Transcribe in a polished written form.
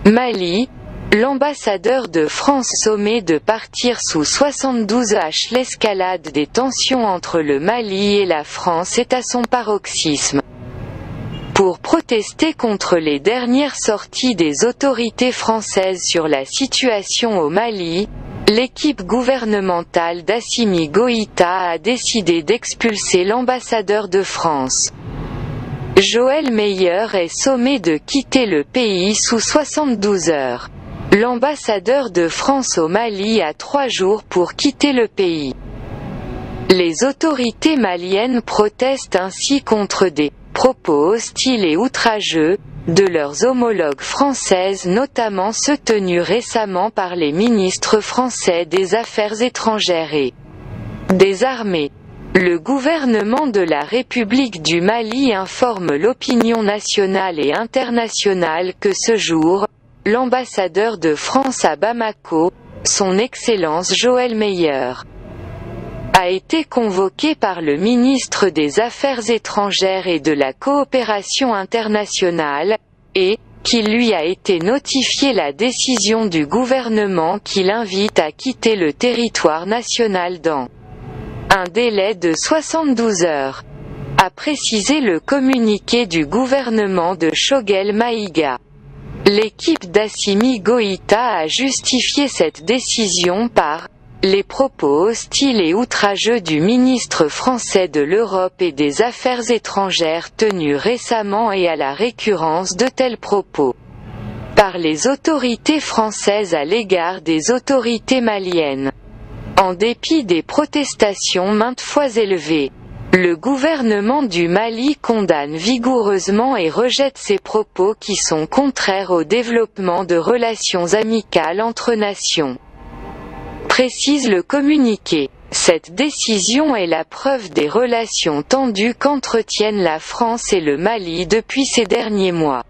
Mali, l'ambassadeur de France sommé de partir sous 72 h. L'escalade des tensions entre le Mali et la France est à son paroxysme. Pour protester contre les dernières sorties des autorités françaises sur la situation au Mali, l'équipe gouvernementale d'Assimi Goïta a décidé d'expulser l'ambassadeur de France. Joël Meyer est sommé de quitter le pays sous 72 heures. L'ambassadeur de France au Mali a 3 jours pour quitter le pays. Les autorités maliennes protestent ainsi contre des propos hostiles et outrageux de leurs homologues françaises, notamment ceux tenus récemment par les ministres français des Affaires étrangères et des Armées. Le gouvernement de la République du Mali informe l'opinion nationale et internationale que ce jour, l'ambassadeur de France à Bamako, son Excellence Joël Meyer, a été convoqué par le ministre des Affaires étrangères et de la coopération internationale, et qu'il lui a été notifié la décision du gouvernement qui l'invite à quitter le territoire national dans un délai de 72 heures, a précisé le communiqué du gouvernement de Choguel Maïga. L'équipe d'Assimi Goïta a justifié cette décision par les propos hostiles et outrageux du ministre français de l'Europe et des Affaires étrangères tenus récemment et à la récurrence de tels propos par les autorités françaises à l'égard des autorités maliennes. En dépit des protestations maintes fois élevées, le gouvernement du Mali condamne vigoureusement et rejette ces propos qui sont contraires au développement de relations amicales entre nations. Précise le communiqué. Cette décision est la preuve des relations tendues qu'entretiennent la France et le Mali depuis ces derniers mois.